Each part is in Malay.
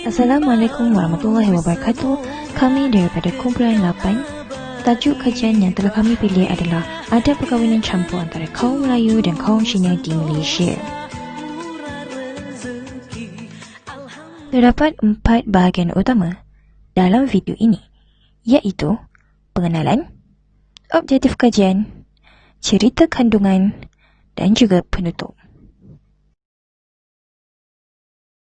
Assalamualaikum warahmatullahi wabarakatuh. Kami daripada kumpulan 8. Tajuk kajian yang telah kami pilih adalah ada perkahwinan campur antara kaum Melayu dan kaum Cina di Malaysia. Terdapat 4 bahagian utama dalam video ini, iaitu pengenalan, objektif kajian, cerita kandungan dan juga penutup.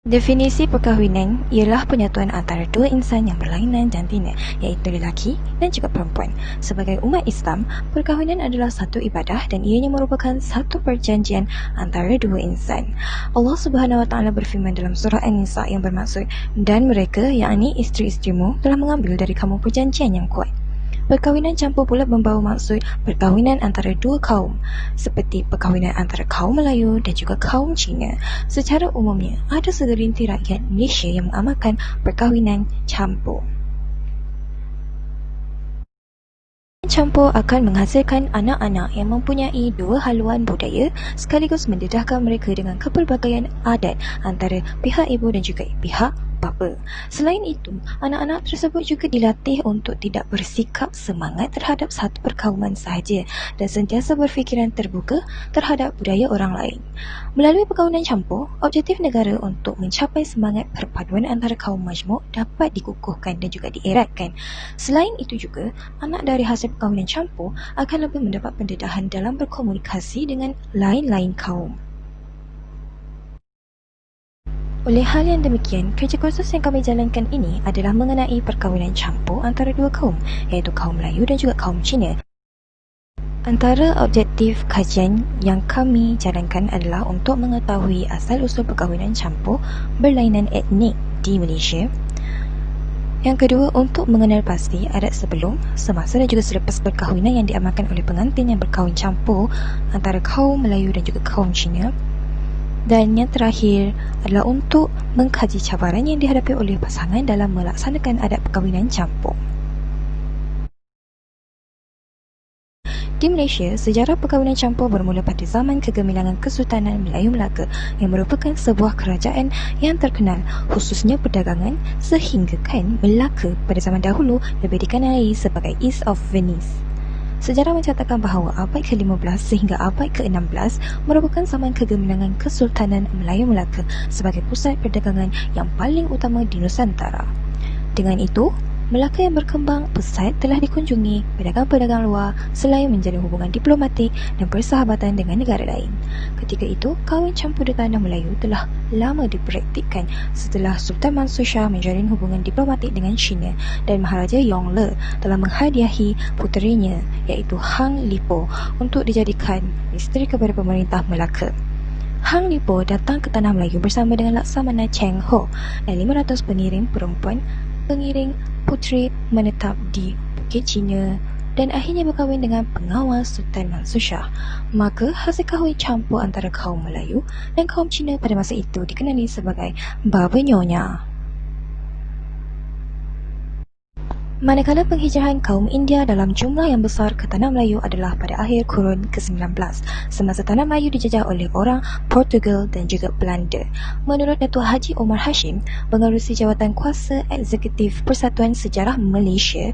Definisi perkahwinan ialah penyatuan antara dua insan yang berlainan jantina, iaitu lelaki dan juga perempuan. Sebagai umat Islam, perkahwinan adalah satu ibadah dan ianya merupakan satu perjanjian antara dua insan. Allah Subhanahu Wa Taala berfirman dalam surah An-Nisa yang bermaksud, dan mereka, yakni isteri-isterimu, telah mengambil dari kamu perjanjian yang kuat. Perkahwinan campur pula membawa maksud perkahwinan antara dua kaum, seperti perkahwinan antara kaum Melayu dan juga kaum Cina. Secara umumnya, ada segelintir rakyat Malaysia yang mengamalkan perkahwinan campur. Campur akan menghasilkan anak-anak yang mempunyai dua haluan budaya sekaligus mendedahkan mereka dengan kepelbagaian adat antara pihak ibu dan juga pihak bapa. Selain itu, anak-anak tersebut juga dilatih untuk tidak bersikap semangat terhadap satu perkauman sahaja dan sentiasa berfikiran terbuka terhadap budaya orang lain. Melalui perkahwinan campur, objektif negara untuk mencapai semangat perpaduan antara kaum majmuk dapat dikukuhkan dan juga dieratkan. Selain itu juga, anak dari hasil perkahwinan campur akan lebih mendapat pendedahan dalam berkomunikasi dengan lain-lain kaum. Oleh hal yang demikian, kerja kursus yang kami jalankan ini adalah mengenai perkahwinan campur antara dua kaum, iaitu kaum Melayu dan juga kaum Cina. Antara objektif kajian yang kami jalankan adalah untuk mengetahui asal-usul perkahwinan campur berlainan etnik di Malaysia. Yang kedua, untuk mengenal pasti adat sebelum, semasa dan juga selepas perkahwinan yang diamalkan oleh pengantin yang berkahwin campur antara kaum Melayu dan juga kaum Cina. Dan yang terakhir adalah untuk mengkaji cabaran yang dihadapi oleh pasangan dalam melaksanakan adat perkahwinan campur. Di Malaysia, sejarah perkahwinan campur bermula pada zaman kegemilangan Kesultanan Melayu Melaka yang merupakan sebuah kerajaan yang terkenal khususnya perdagangan, sehinggakan Melaka pada zaman dahulu lebih dikenali sebagai East of Venice. Sejarah mencatatkan bahawa abad ke-15 sehingga abad ke-16 merupakan zaman kegemilangan Kesultanan Melayu Melaka sebagai pusat perdagangan yang paling utama di Nusantara. Dengan itu, Melaka yang berkembang pesat telah dikunjungi pedagang-pedagang luar selain menjalin hubungan diplomatik dan persahabatan dengan negara lain. Ketika itu, kahwin campur di tanah Melayu telah lama dipraktikkan setelah Sultan Mansur Shah menjalin hubungan diplomatik dengan China dan Maharaja Yongle telah menghadiahi puterinya iaitu Hang Lipo untuk dijadikan isteri kepada pemerintah Melaka. Hang Lipo datang ke tanah Melayu bersama dengan Laksamana Cheng Ho dan 500 pengiring perempuan pengiring puteri menetap di Bukit Cina dan akhirnya berkahwin dengan pengawal Sultan Mansur Shah. Maka hasil kahwin campur antara kaum Melayu dan kaum Cina pada masa itu dikenali sebagai Baba Nyonya. Manakala penghijrahan kaum India dalam jumlah yang besar ke tanah Melayu adalah pada akhir kurun ke-19, semasa tanah Melayu dijajah oleh orang Portugal dan juga Belanda. Menurut Datuk Haji Omar Hashim, pengerusi jawatan kuasa eksekutif Persatuan Sejarah Malaysia,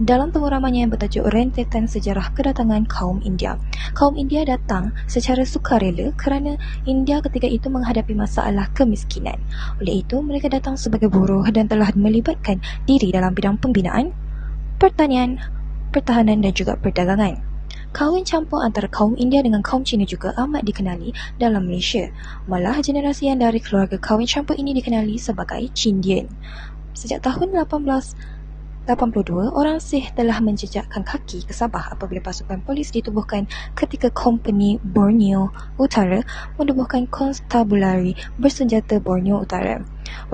dalam penguramannya yang bertajuk Rentetan Sejarah Kedatangan Kaum India. Kaum India datang secara sukarela kerana India ketika itu menghadapi masalah kemiskinan. Oleh itu, mereka datang sebagai buruh dan telah melibatkan diri dalam bidang pembinaan, pertanian, pertahanan dan juga perdagangan. Kahwin campur antara kaum India dengan kaum Cina juga amat dikenali dalam Malaysia. Malah generasi yang dari keluarga kahwin campur ini dikenali sebagai Chindian. Sejak tahun 1882, orang Sikh telah menjejakkan kaki ke Sabah apabila pasukan polis ditubuhkan ketika Kompeni Borneo Utara menubuhkan Konstabulari Bersenjata Borneo Utara.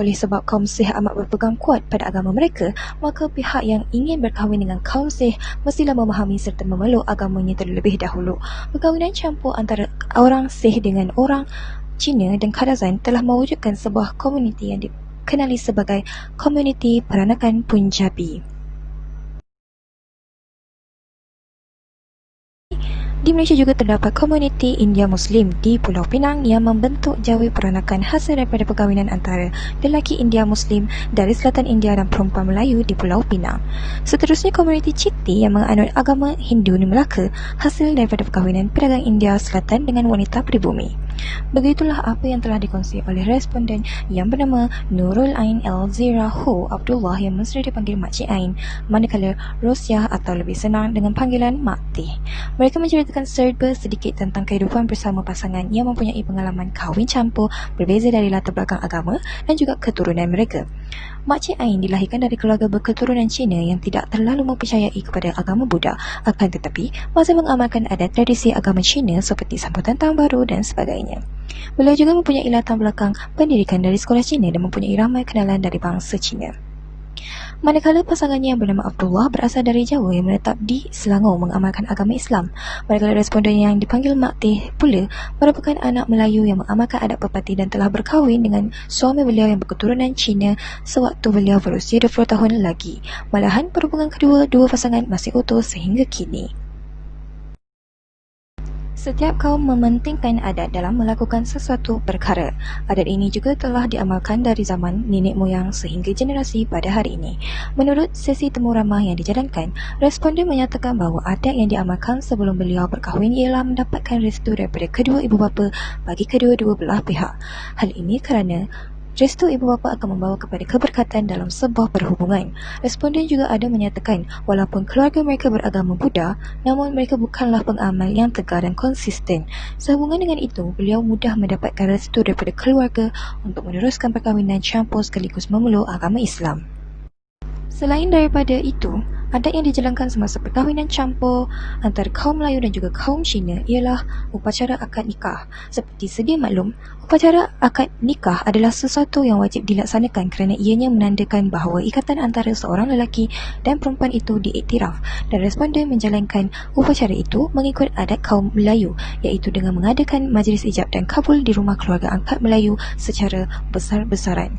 Oleh sebab kaum Sikh amat berpegang kuat pada agama mereka, maka pihak yang ingin berkahwin dengan kaum Sikh mestilah memahami serta memeluk agamanya terlebih dahulu. Perkahwinan campur antara orang Sikh dengan orang Cina dan Kadazan telah mewujudkan sebuah komuniti yang dikenali sebagai Komuniti Peranakan Punjabi. Di Malaysia juga terdapat komuniti India Muslim di Pulau Pinang yang membentuk jawi peranakan hasil daripada perkahwinan antara lelaki India Muslim dari Selatan India dan perempuan Melayu di Pulau Pinang. Seterusnya, komuniti Chitty yang menganut agama Hindu di Melaka hasil daripada perkahwinan pedagang India Selatan dengan wanita pribumi. Begitulah apa yang telah dikongsi oleh responden yang bernama Nurul Ain Elzira Hu Abdullah yang mesra dipanggil Makcik Ain, manakala Rosiah atau lebih senang dengan panggilan Mak Teh. Mereka menceritakan serba sedikit tentang kehidupan bersama pasangan yang mempunyai pengalaman kahwin campur berbeza dari latar belakang agama dan juga keturunan mereka. Makcik Ain dilahirkan dari keluarga berketurunan Cina yang tidak terlalu mempercayai kepada agama Buddha, akan tetapi masih mengamalkan adat tradisi agama Cina seperti sambutan tahun baru dan sebagainya. Beliau juga mempunyai latar belakang pendidikan dari sekolah Cina dan mempunyai ramai kenalan dari bangsa Cina. Manakala pasangannya yang bernama Abdullah berasal dari Jawa yang menetap di Selangor mengamalkan agama Islam. Manakala responden yang dipanggil Mak Teh pula merupakan anak Melayu yang mengamalkan adat pepati dan telah berkahwin dengan suami beliau yang berketurunan Cina sewaktu beliau berusia 20 tahun lagi. Malahan perhubungan kedua-dua pasangan masih utuh sehingga kini. Setiap kaum mementingkan adat dalam melakukan sesuatu perkara. Adat ini juga telah diamalkan dari zaman nenek moyang sehingga generasi pada hari ini. Menurut sesi temu ramah yang dijalankan, responden menyatakan bahawa adat yang diamalkan sebelum beliau berkahwin ialah mendapatkan restu daripada kedua ibu bapa bagi kedua-dua belah pihak. Hal ini kerana restu ibu bapa akan membawa kepada keberkatan dalam sebuah perhubungan. Responden juga ada menyatakan walaupun keluarga mereka beragama Buddha, namun mereka bukanlah pengamal yang tegar dan konsisten. Sehubungan dengan itu, beliau mudah mendapatkan restu daripada keluarga untuk meneruskan perkahwinan campur sekaligus memeluk agama Islam. Selain daripada itu, adat yang dijalankan semasa perkahwinan campur antara kaum Melayu dan juga kaum Cina ialah upacara akad nikah. Seperti sedia maklum, upacara akad nikah adalah sesuatu yang wajib dilaksanakan kerana ianya menandakan bahawa ikatan antara seorang lelaki dan perempuan itu diiktiraf, dan responden menjalankan upacara itu mengikut adat kaum Melayu, iaitu dengan mengadakan majlis ijab dan kabul di rumah keluarga angkat Melayu secara besar-besaran.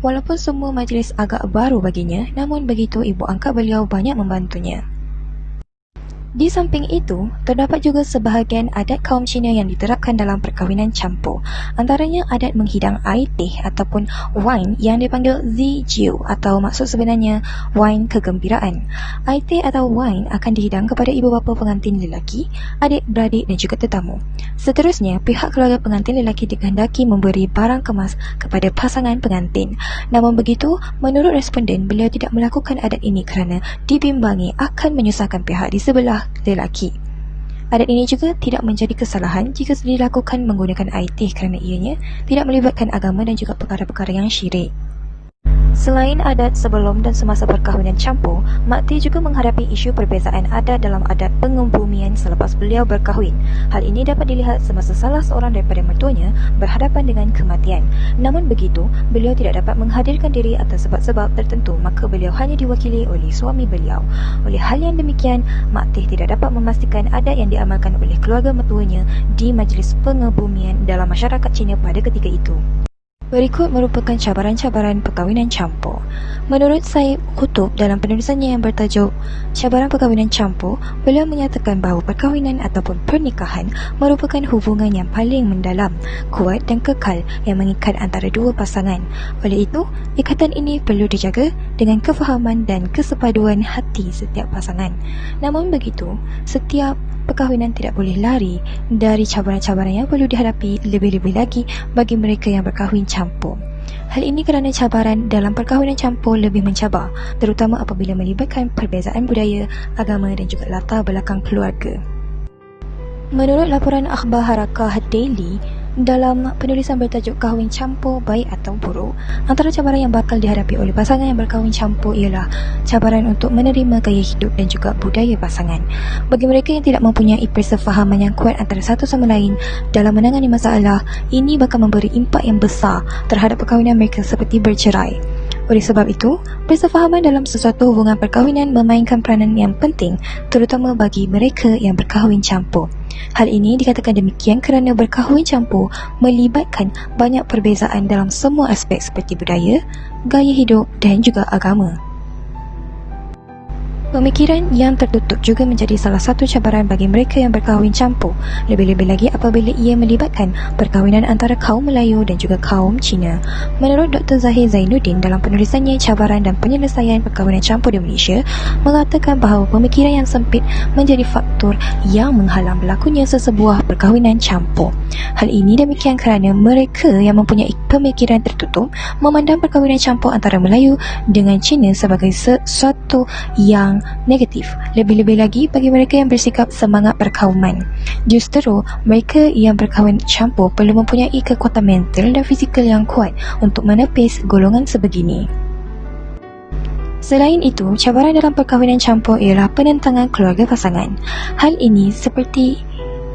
Walaupun semua majlis agak baru baginya, namun begitu ibu angkat beliau banyak membantunya. Di samping itu, terdapat juga sebahagian adat kaum Cina yang diterapkan dalam perkahwinan campur. Antaranya adat menghidang air teh ataupun wine yang dipanggil Zijiu atau maksud sebenarnya wine kegembiraan. Air teh atau wine akan dihidang kepada ibu bapa pengantin lelaki, adik-beradik dan juga tetamu. Seterusnya, pihak keluarga pengantin lelaki dikehendaki memberi barang kemas kepada pasangan pengantin. Namun begitu, menurut responden, beliau tidak melakukan adat ini kerana dibimbangi akan menyusahkan pihak di sebelah lelaki. Adat ini juga tidak menjadi kesalahan jika dilakukan menggunakan air teh kerana ianya tidak melibatkan agama dan juga perkara-perkara yang syirik. Selain adat sebelum dan semasa perkahwinan campur, Mak Teh juga menghadapi isu perbezaan adat dalam adat pengebumian selepas beliau berkahwin. Hal ini dapat dilihat semasa salah seorang daripada mertuanya berhadapan dengan kematian. Namun begitu, beliau tidak dapat menghadirkan diri atas sebab-sebab tertentu, maka beliau hanya diwakili oleh suami beliau. Oleh hal yang demikian, Mak Teh tidak dapat memastikan adat yang diamalkan oleh keluarga mertuanya di majlis pengebumian dalam masyarakat Cina pada ketika itu. Berikut merupakan cabaran-cabaran perkahwinan campur. Menurut Said Qutub dalam penulisannya yang bertajuk Cabaran Perkahwinan Campur, beliau menyatakan bahawa perkahwinan ataupun pernikahan merupakan hubungan yang paling mendalam, kuat dan kekal yang mengikat antara dua pasangan. Oleh itu, ikatan ini perlu dijaga dengan kefahaman dan kesepaduan hati setiap pasangan. Namun begitu, setiap perkahwinan tidak boleh lari dari cabaran-cabaran yang perlu dihadapi, lebih-lebih lagi bagi mereka yang berkahwin campur. Hal ini kerana cabaran dalam perkahwinan campur lebih mencabar, terutama apabila melibatkan perbezaan budaya, agama dan juga latar belakang keluarga. Menurut laporan akhbar Harakah Daily, dalam penulisan bertajuk Kahwin Campur Baik atau Buruk, antara cabaran yang bakal dihadapi oleh pasangan yang berkahwin campur ialah cabaran untuk menerima gaya hidup dan juga budaya pasangan. Bagi mereka yang tidak mempunyai persefahaman yang kuat antara satu sama lain dalam menangani masalah, ini bakal memberi impak yang besar terhadap perkahwinan mereka seperti bercerai. Oleh sebab itu, persefahaman dalam sesuatu hubungan perkahwinan memainkan peranan yang penting, terutama bagi mereka yang berkahwin campur. Hal ini dikatakan demikian kerana berkahwin campur melibatkan banyak perbezaan dalam semua aspek seperti budaya, gaya hidup dan juga agama. Pemikiran yang tertutup juga menjadi salah satu cabaran bagi mereka yang berkahwin campur, lebih-lebih lagi apabila ia melibatkan perkahwinan antara kaum Melayu dan juga kaum Cina. Menurut Dr. Zahir Zainuddin dalam penulisannya Cabaran dan Penyelesaian Perkahwinan Campur di Malaysia, mengatakan bahawa pemikiran yang sempit menjadi faktor yang menghalang berlakunya sesebuah perkahwinan campur. Hal ini demikian kerana mereka yang mempunyai pemikiran tertutup memandang perkahwinan campur antara Melayu dengan Cina sebagai sesuatu yang negatif, lebih-lebih lagi bagi mereka yang bersikap semangat perkauman. Justru mereka yang berkahwin campur perlu mempunyai kekuatan mental dan fizikal yang kuat untuk menepis golongan sebegini. Selain itu, cabaran dalam perkahwinan campur ialah penentangan keluarga pasangan. Hal ini seperti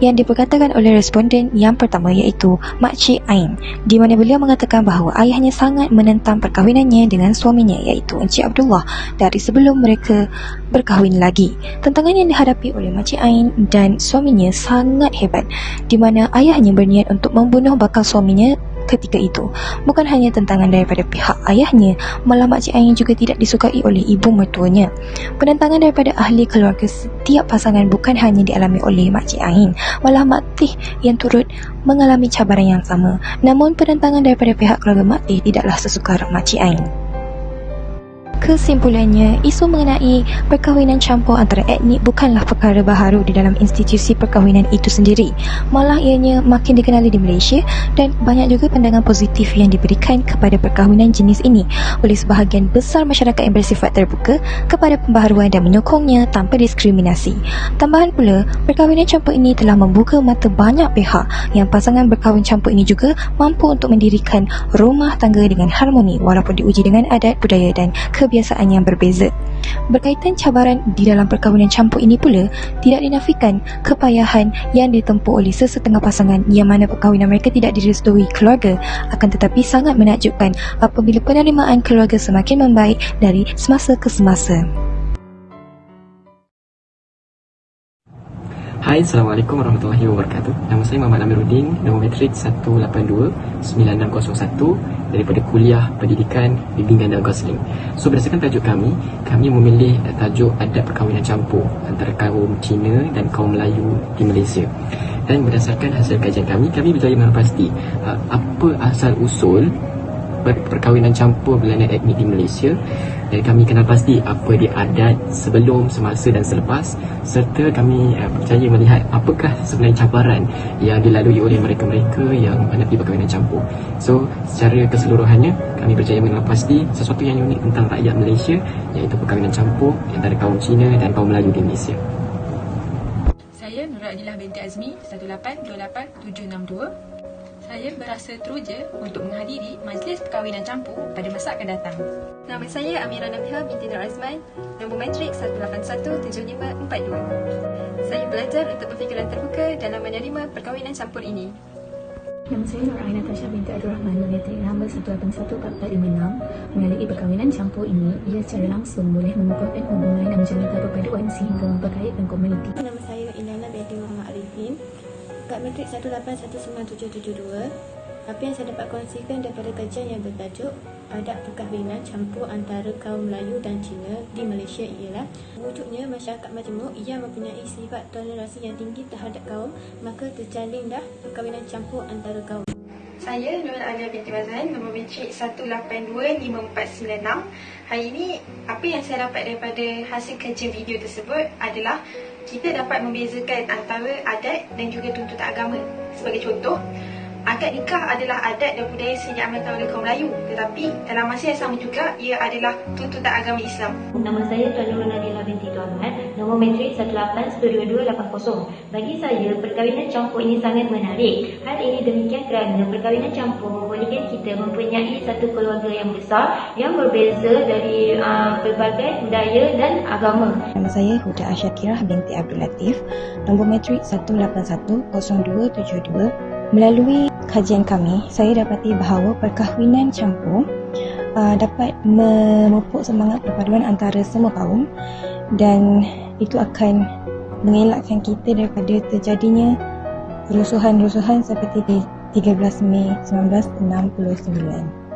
yang diperkatakan oleh responden yang pertama, iaitu Makcik Ain, di mana beliau mengatakan bahawa ayahnya sangat menentang perkahwinannya dengan suaminya, iaitu Encik Abdullah, dari sebelum mereka berkahwin lagi. Tentangan yang dihadapi oleh Makcik Ain dan suaminya sangat hebat, di mana ayahnya berniat untuk membunuh bakal suaminya ketika itu. Bukan hanya tentangan daripada pihak ayahnya, malah Makcik Ain juga tidak disukai oleh ibu mertuanya. Penentangan daripada ahli keluarga setiap pasangan bukan hanya dialami oleh Makcik Ain, malah Mak Tih yang turut mengalami cabaran yang sama. Namun penentangan daripada pihak keluarga Mak Tih tidaklah sesukar Makcik Ain. Kesimpulannya, isu mengenai perkahwinan campur antara etnik bukanlah perkara baharu di dalam institusi perkahwinan itu sendiri. Malah ianya makin dikenali di Malaysia dan banyak juga pandangan positif yang diberikan kepada perkahwinan jenis ini oleh sebahagian besar masyarakat yang bersifat terbuka kepada pembaharuan dan menyokongnya tanpa diskriminasi. Tambahan pula, perkahwinan campur ini telah membuka mata banyak pihak yang pasangan berkahwin campur ini juga mampu untuk mendirikan rumah tangga dengan harmoni walaupun diuji dengan adat, budaya dan kebiasaan yang berbeza. Berkaitan cabaran di dalam perkahwinan campur ini pula, tidak dinafikan kepayahan yang ditempuh oleh sesetengah pasangan yang mana perkahwinan mereka tidak direstui keluarga, akan tetapi sangat menakjubkan apabila penerimaan keluarga semakin membaik dari semasa ke semasa. Hai, Assalamualaikum warahmatullahi wabarakatuh. Nama saya Muhammad Amiruddin, nombor matrik 1829601 daripada Kuliah Pendidikan Bimbingan dan Kaunseling. So, berdasarkan tajuk kami memilih tajuk adab perkahwinan campur antara kaum Cina dan kaum Melayu di Malaysia. Dan berdasarkan hasil kajian kami berjaya menepasti apa asal usul perkahwinan campur berlainan etnik di Malaysia, dan kami kenal pasti apa dia adat sebelum, semasa dan selepas, serta kami percaya melihat apakah sebenarnya cabaran yang dilalui oleh mereka-mereka yang menghadapi perkahwinan campur. So, secara keseluruhannya kami percaya mengenal pasti sesuatu yang unik tentang rakyat Malaysia, iaitu perkahwinan campur antara kaum Cina dan kaum Melayu di Malaysia. Saya Nur Adilah binti Azmi 1828762. Saya berasa teruja untuk menghadiri majlis perkahwinan campur pada masa akan datang. Nama saya Amira Nabihah binti Nur Azman, nombor matrik 1817542. Saya belajar untuk berfikiran terbuka dalam menerima perkahwinan campur ini. Nama saya Nur Aina Tasha binti Abdul Rahman, matrik nombor 181456. Melalui perkahwinan campur ini, ia secara langsung boleh mengukuhkan hubungan dan menjalin perpaduan sehingga memperkaitkan komuniti. Nama saya Ilana binti Muhammad Arifin, kat matrik 1819772. Apa yang saya dapat kongsikan daripada kajian yang bertajuk adab perkahwinan campur antara kaum Melayu dan Cina di Malaysia ialah wujudnya masyarakat majmuk yang mempunyai sifat toleransi yang tinggi terhadap kaum, maka terjalinlah perkahwinan campur antara kaum. Saya Nur Alia binti Wazan, nombor matrik 1825496. Hari ini, apa yang saya dapat daripada hasil kajian video tersebut adalah kita dapat membezakan antara adat dan juga tuntutan agama. Sebagai contoh, akad nikah adalah adat dan budaya sejak diamalkan oleh kaum Melayu, tetapi dalam masa yang sama juga ia adalah tuntutan agama Islam. Nama saya Tuan Nurul Nadila binti Tuan Ahmad, nombor matrik 1812280. Bagi saya, perkahwinan campur ini sangat menarik. Hal ini demikian kerana perkahwinan campur membolehkan kita mempunyai satu keluarga yang besar yang berbeza dari pelbagai budaya dan agama. Nama saya Huda Asyakirah binti Abdul Latif, nombor matrik 1810272. Melalui kajian kami, saya dapati bahawa perkahwinan campur dapat memupuk semangat perpaduan antara semua kaum, dan itu akan mengelakkan kita daripada terjadinya rusuhan-rusuhan seperti di 13 Mei 1969.